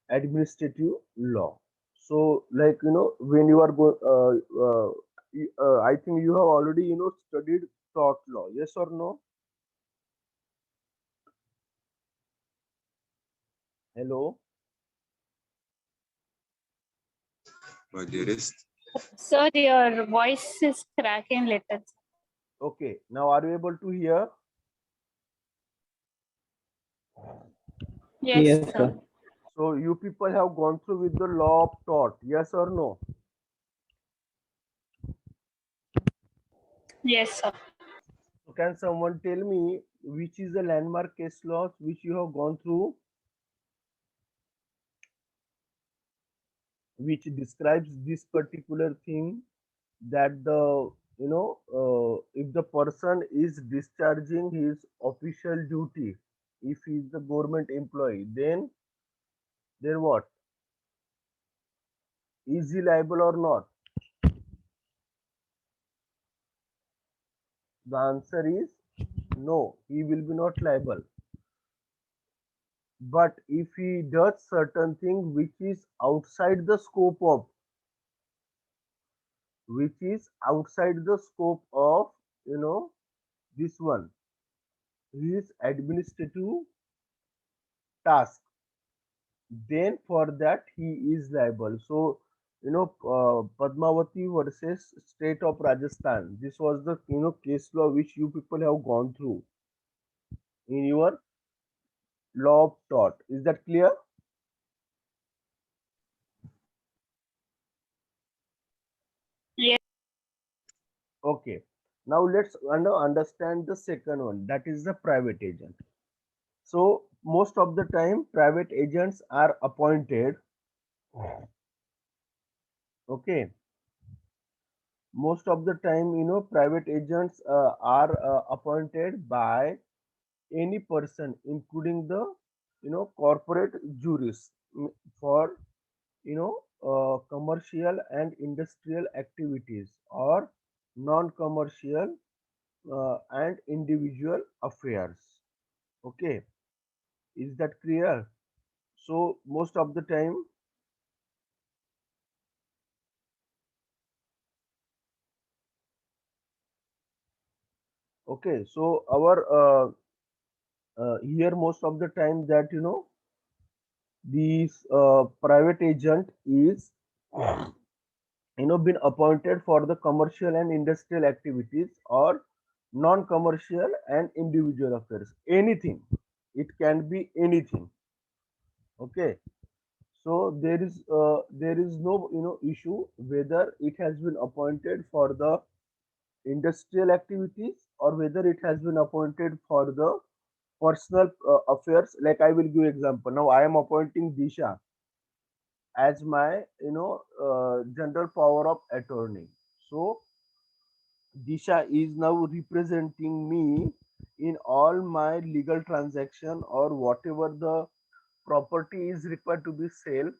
administrative law. So, like when you are going, I think you have already studied tort law. Yes or no? Hello. My dearest. Sir, your voice is cracking little. Okay. Now, are you able to hear? Yes, Yes, sir. sir. So, you people have gone through with the law of tort. Yes or no? Yes, sir. So, can someone tell me which is the landmark case laws which you have gone through, which describes this particular thing, that the if the person is discharging his official duty, if he is the government employee, then what, is he liable or not? The answer is no, he will be not liable. But if he does certain thing which is outside the scope of, you know this one, his administrative task, then for that he is liable. So, Padmavati versus State of Rajasthan. This was the case law which you people have gone through in your law of tort. Is that clear? Yes. Okay. Now let's understand the second one. That is the private agent. So most of the time, private agents are appointed. Okay. Most of the time, private agents are appointed by any person, including the corporate juris, for commercial and industrial activities, or non-commercial and individual affairs. Okay, is that clear? So most of the time, okay, so our here most of the time that these private agent is been appointed for the commercial and industrial activities, or non-commercial and individual affairs, anything, it can be anything. Okay, so there is no issue whether it has been appointed for the industrial activities or whether it has been appointed for the personal affairs. Like, I will give example. Now I am appointing Disha as my general power of attorney. So Disha is now representing me in all my legal transaction, or whatever the property is required to be sold.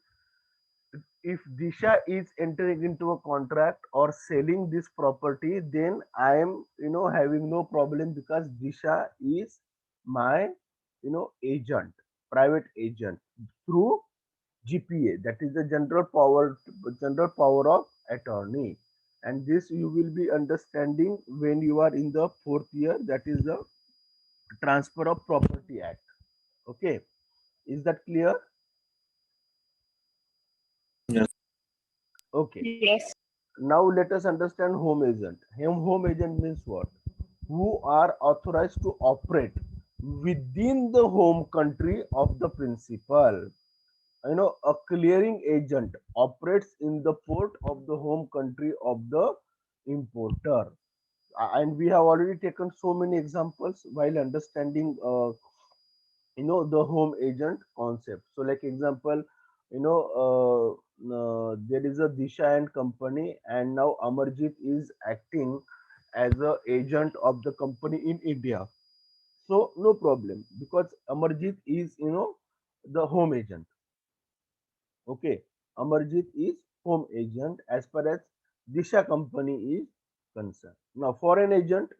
If Disha is entering into a contract or selling this property, then I am having no problem, because Disha is my agent, private agent, through GPA, that is the general power of attorney. And this you will be understanding when you are in the fourth year, that is the Transfer of Property Act. Okay, is that clear? Yes. Okay, Yes. now let us understand home agent. Home agent means what? Who are authorized to operate within the home country of the principal. A clearing agent operates in the port of the home country of the importer. And we have already taken so many examples while understanding the home agent concept. So, like example, there is a Disha and company, and now Amarjit is acting as a agent of the company in India. So no problem, because Amarjit is the home agent. Okay, Amarjit is home agent as far as Disha company is concerned. Now, foreign agent,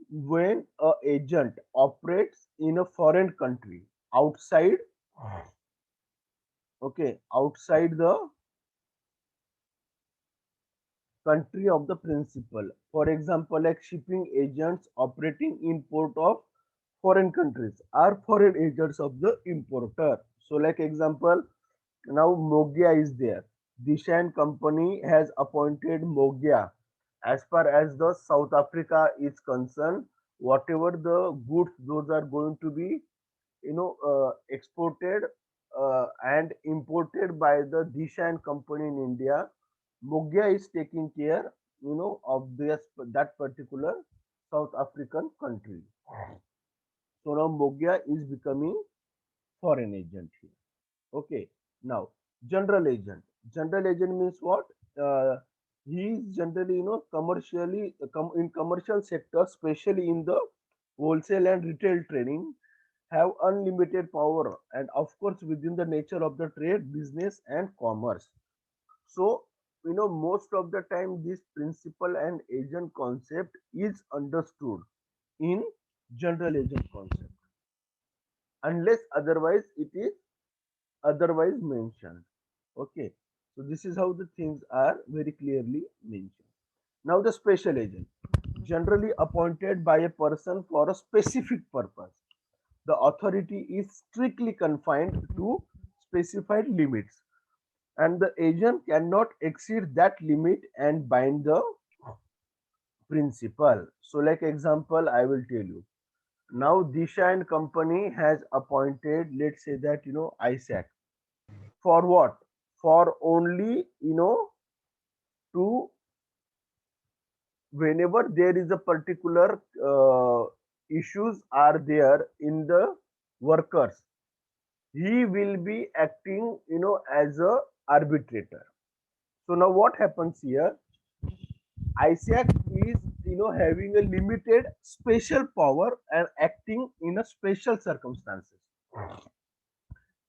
when a agent operates in a foreign country outside, okay, outside the country of the principal. For example, like shipping agents operating in port of foreign countries are foreign agents of the importer. So like example, now Mogia is there. Dishan company has appointed Mogia. As far as the South Africa is concerned, whatever the goods those are going to be, exported and imported by the Dishan company in India, Mogia is taking care, of this that particular South African country. So now Mogia is becoming foreign agent here. Okay. Now general agent. General agent means what? Uh, he is generally, commercially in commercial sector, especially in the wholesale and retail trading, have unlimited power, and of course within the nature of the trade, business and commerce. So most of the time this principal and agent concept is understood in general agent concept, unless otherwise it is otherwise mentioned. Okay, so this is how the things are very clearly mentioned. Now the special agent, generally appointed by a person for a specific purpose. The authority is strictly confined to specified limits, and the agent cannot exceed that limit and bind the principal. So like example I will tell you. Now Disha and company has appointed, let's say that, ISAC. For what? For only, to whenever there is a particular issues are there in the workers, he will be acting, as a arbitrator. So now what happens here? ISAC is, having a limited special power and acting in a special circumstances.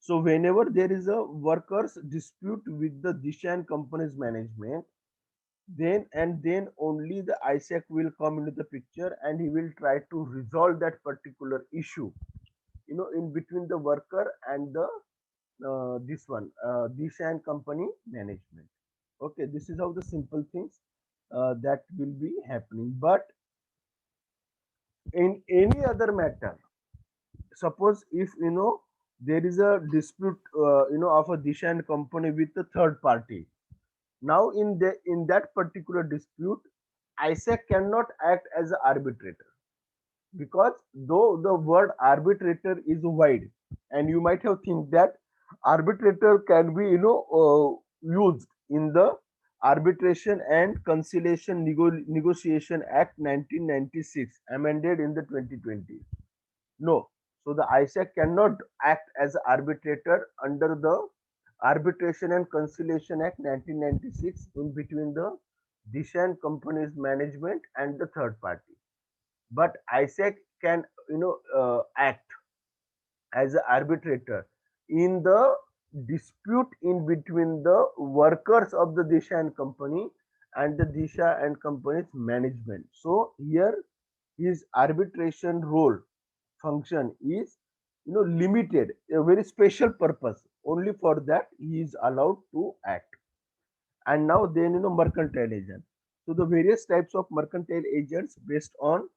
So whenever there is a workers dispute with the Dishan company's management, then only the ISAC will come into the picture, and he will try to resolve that particular issue, in between the worker and the this one Dishan company management. Okay, this is how the simple things that will be happening. But in any other matter, suppose if there is a dispute, of a Dishan company with the third party. Now in that particular dispute, ISAC cannot act as an arbitrator, because though the word arbitrator is wide, and you might have think that arbitrator can be, used in the Arbitration and Conciliation Negotiation Act 1996, amended in the 2020. No. So the ISAC cannot act as arbitrator under the Arbitration and Conciliation Act 1996 in between the Dishan company's management and the third party. But ISAC can, act as an arbitrator in the dispute in between the workers of the Disha and company and the Disha and company's management. So here his arbitration role function is, limited, a very special purpose. Only for that he is allowed to act. And now then, mercantile agent. So the various types of mercantile agents based on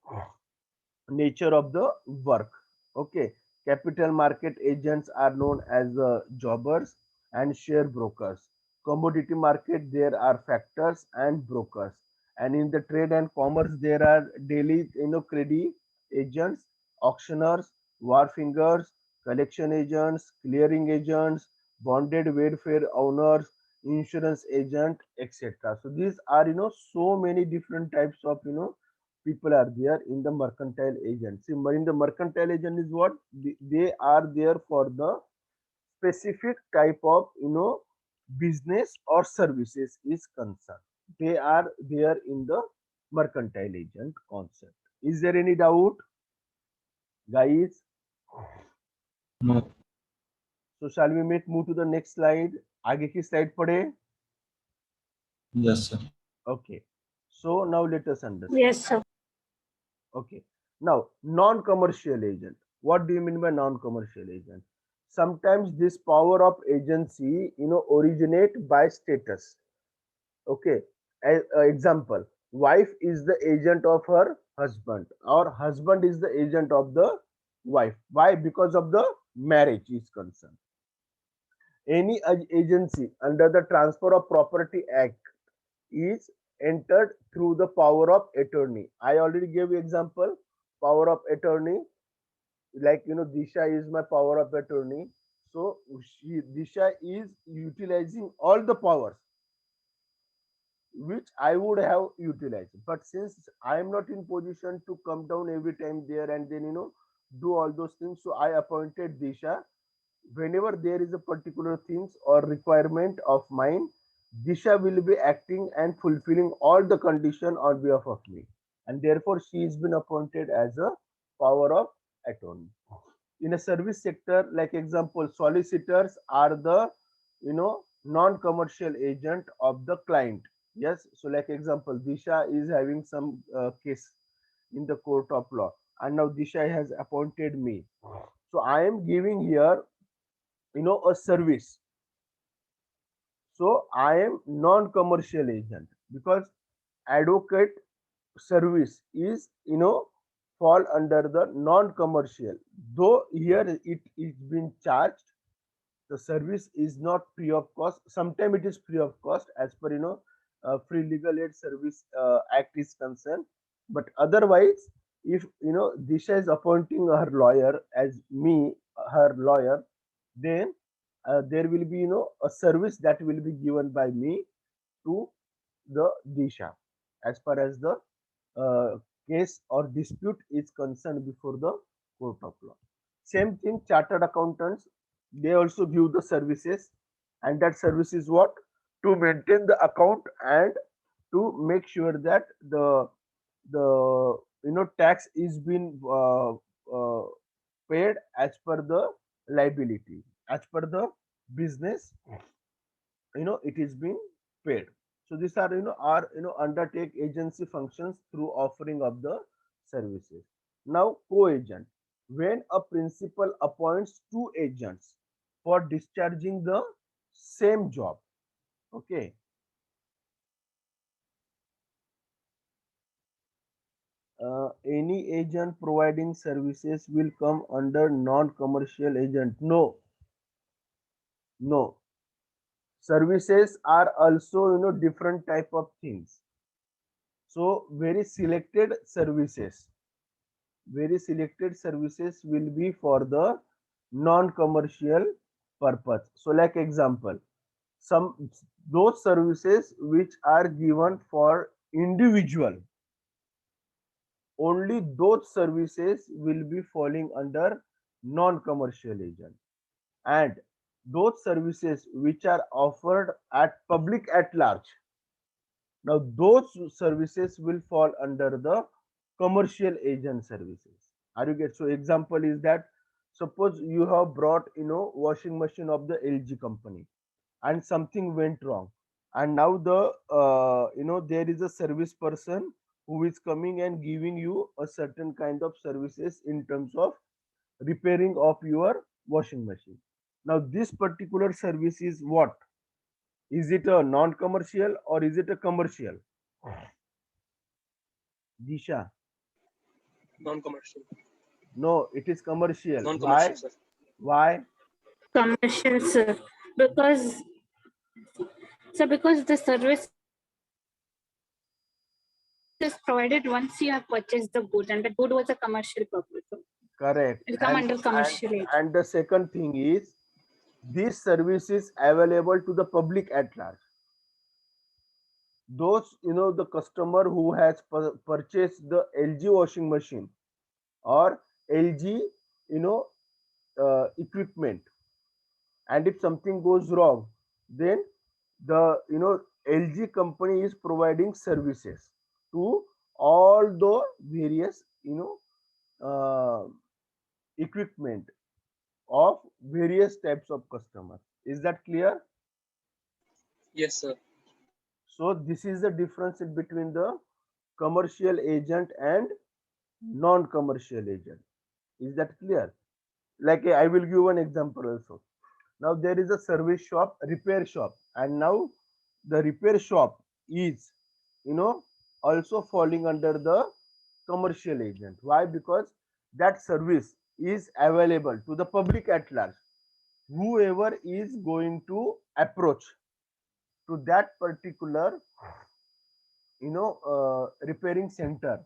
nature of the work. Okay, capital market agents are known as jobbers and share brokers. Commodity market, there are factors and brokers. And in the trade and commerce, there are daily, credit agents, auctioneers, wharfingers, collection agents, clearing agents, bonded welfare owners, insurance agent, etc. So these are, so many different types of, people are there in the mercantile agent. See, in the mercantile agent is what? They are there for the specific type of, business or services is concerned. They are there in the mercantile agent concept. Is there any doubt, guys? No. So shall we make move to the next slide? आगे की slide पढ़े? Yes, sir. Okay. So now let us understand. Yes, sir. Okay. Now, non-commercial agent. What do you mean by non-commercial agent? sometimes this power of agency, originate by status. Okay. Example, wife is the agent of her husband, or husband is the agent of the wife. Why? Because of the marriage is concerned. Any agency under the Transfer of Property Act is entered through the power of attorney. I already gave you example, power of attorney, like Disha is my power of attorney. So Disha is utilizing all the powers which I would have utilized. But since I am not in position to come down every time there and then do all those things, so I appointed Disha. Whenever there is a particular things or requirement of mine, Disha will be acting and fulfilling all the condition on behalf of me, and therefore she has been appointed as a power of attorney. In a service sector, like example, solicitors are the non-commercial agent of the client. Yes, so like example, Disha is having some case in the court of law, and now Disha has appointed me. So I am giving here a service. So I am non-commercial agent, because advocate service is fall under the non-commercial. Though here it is being charged, the service is not free of cost. Sometimes it is free of cost as per Free Legal Aid Service Act is concerned. But otherwise, if Disha is appointing her lawyer as me, her lawyer, then there will be a service that will be given by me to the Disha as far as the uh, case or dispute is concerned before the court of law. Same thing, chartered accountants, they also give the services, and that service is what? To maintain the account and to make sure that the tax is being paid as per the liability, as per the business, it is being paid. So these are are undertake agency functions through offering of the services. Now co-agent, when a principal appoints two agents for discharging the same job. Okay. Any agent providing services will come under non-commercial agent. No, no. Services are also different type of things. So very selected services will be for the non-commercial purpose. So like example, some those services which are given for individual, only those services will be falling under non-commercial agent. And those services which are offered at public at large, now those services will fall under the commercial agent services. Are you get? So example is that, suppose you have brought washing machine of the LG company, and something went wrong, and now there is a service person who is coming and giving you a certain kind of services in terms of repairing of your washing machine. Now this particular service is what? Is it a non-commercial or is it a commercial? Disha? Non-commercial. No, it is commercial. Non-commercial, Why? sir. Why? Commercial, sir. Because the service is provided once you have purchased the good, and the good was a commercial purpose. So Correct. it'll come under commercial aid. And the second thing is, this service is available to the public at large. Those the customer who has purchased the LG washing machine or LG equipment, and if something goes wrong, then the LG company is providing services to all the various uh, equipment of various types of customers. Is that clear? Yes, sir. So this is the difference in between the commercial agent and non-commercial agent. Is that clear? Like I will give one example also. Now there is a service shop, repair shop, and now the repair shop is, you know, also falling under the commercial agent. Why? Because that service is available to the public at large. Whoever is going to approach to that particular, repairing center,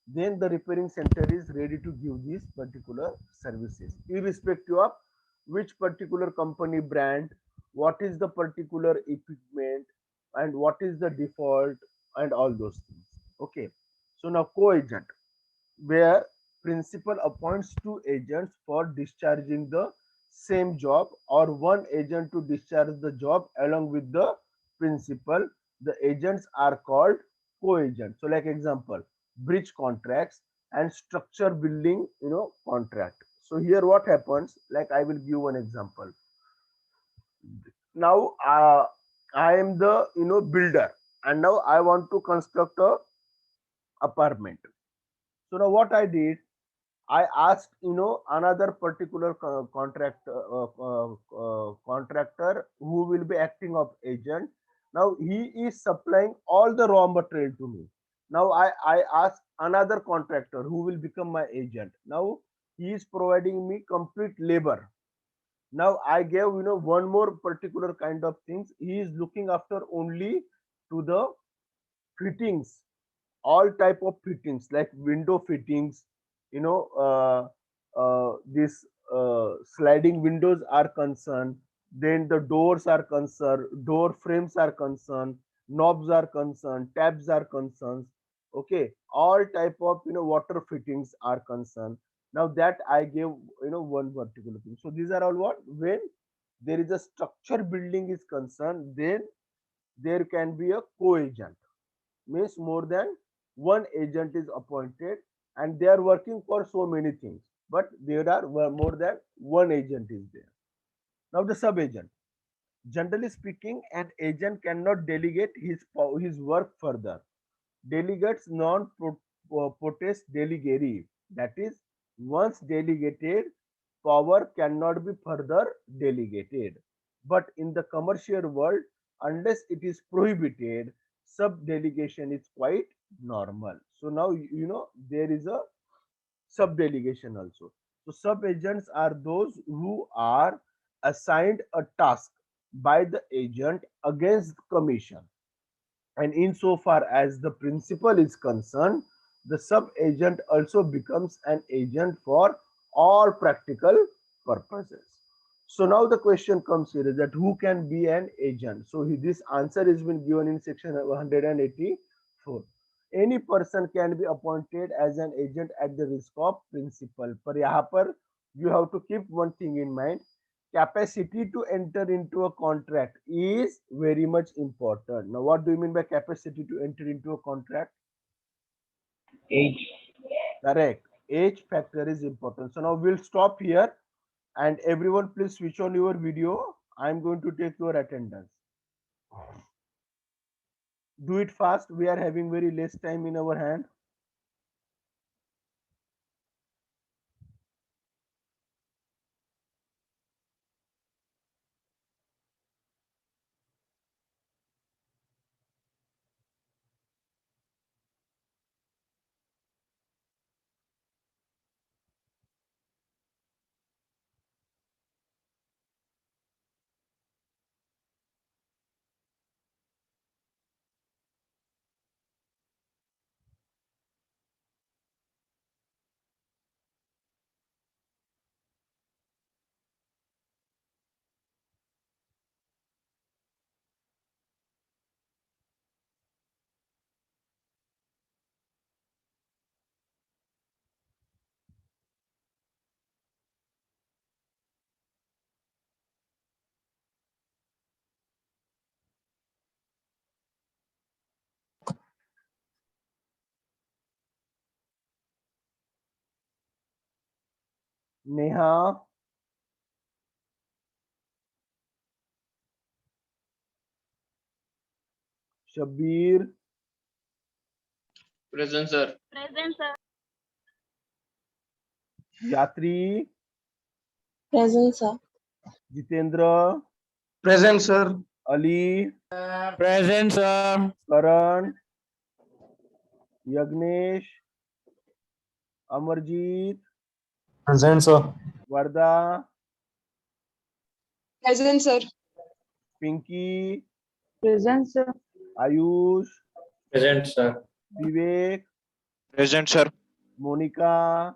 then the repairing center is ready to give these particular services, irrespective of which particular company brand, what is the particular equipment, and what is the default, and all those things. Okay, so now co-agent, where principal appoints two agents for discharging the same job, or one agent to discharge the job along with the principal. The agents are called co-agents. So like example, bridge contracts and structure building, contract. So here what happens, like I will give one example. Now I am the, builder, and now I want to construct a apartment. So now what I did, I asked, another particular contractor who will be acting of agent. Now he is supplying all the raw material to me. Now I ask another contractor who will become my agent. Now he is providing me complete labor. Now I gave, one more particular kind of things. He is looking after only to the fittings, all type of fittings like window fittings, you know uh, this sliding windows are concerned, then the doors are concerned, door frames are concerned, knobs are concerned, tabs are concerned. Okay, all type of, water fittings are concerned. Now that I gave, one particular thing. So these are all what, when there is a structure building is concerned, then there can be a co-agent, means more than one agent is appointed, and they are working for so many things, but there are more than one agent is there. Now the sub agent, generally speaking, an agent cannot delegate his work further. Delegates non potest delegere, that is, once delegated, power cannot be further delegated. But in the commercial world, unless it is prohibited, sub delegation is quite normal. So now, there is a sub delegation also. So sub agents are those who are assigned a task by the agent against commission, and insofar as the principal is concerned, the sub-agent also becomes an agent for all practical purposes. So now the question comes here is that who can be an agent? So this answer has been given in section 184. Any person can be appointed as an agent at the risk of principal. पर यहाँ पर you have to keep one thing in mind. Capacity to enter into a contract is very much important. Now, what do you mean by capacity to enter into a contract? Age. Correct. Age factor is important. So now we'll stop here, and everyone please switch on your video. I'm going to take your attendance. Do it fast. We are having very less time in our hand. Neha, Shabir, Present, sir. Present, sir. Yatri, Present, sir. Jitendra, Present, sir. Ali, Present, sir. Karan, Yagnesh, Amarjeet, Present, sir. Varda, Present, sir. Pinky, Present, sir. Ayush, Present, sir. Vivek, Present, sir. Monica,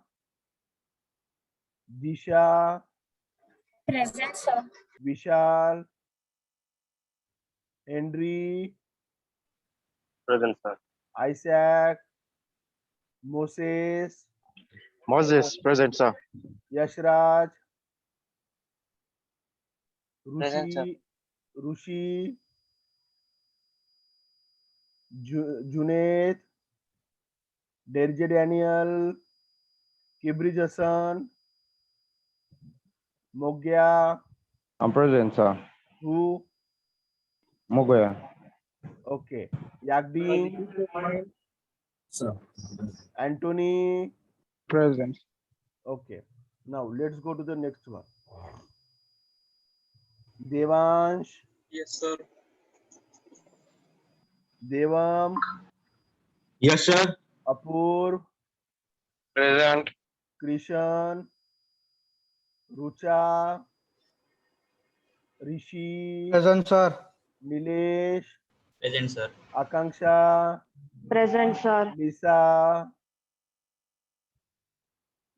Disha, Present, sir. Vishal, Henry, Present, sir. Isaac, Moses, Moses, present, sir. Yashraj, Present, sir. Rushi, Junaid, Derje Daniel, Kibri Jasan, Mogya, I'm present, sir. who? Mogoya. Okay. Yagdin, Sir. Anthony. Present. Okay. Now let's go to the next one. Devansh, Yes, sir. Devam, Yes, sir. Apurv, Present. Krishan, Rucha, Rishi, Present, sir. Nilesh, Present, sir. Akanksha, Present, sir.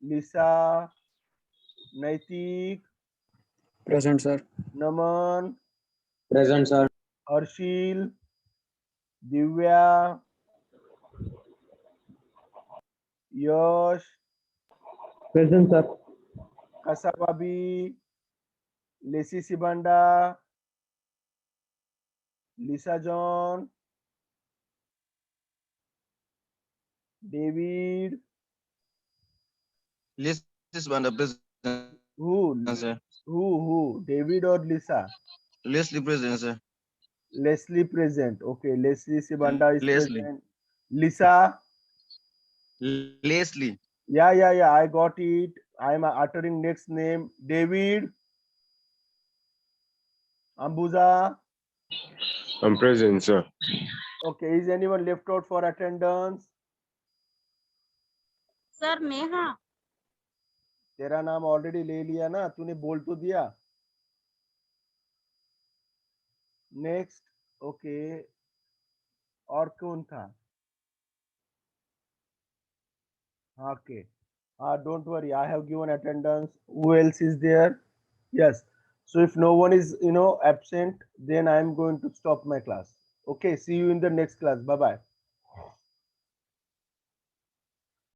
Lisa, Naitik, Present, sir. Naman, Present, sir. Harshil, Divya, Yash, Present, sir. Kasababi, Lacey Sibanda, Lisa John, David, List is one the present, who, sir. David or Lisa? Leslie present, sir. Leslie present. Okay, Leslie Sibanda is Leslie. present. Lisa, Leslie. yeah, I got it. I am uttering next name. David, Ambuza. I'm present, sir. Okay, is anyone left out for attendance? Sir, Neha. तेरा नाम already ले लिया ना, तूने बोल तो दिया. Next. Okay, और कौन था? Okay. Don't worry, I have given attendance. Who else is there? Yes. So if no one is, absent, then I am going to stop my class. Okay, see you in the next class. Bye bye.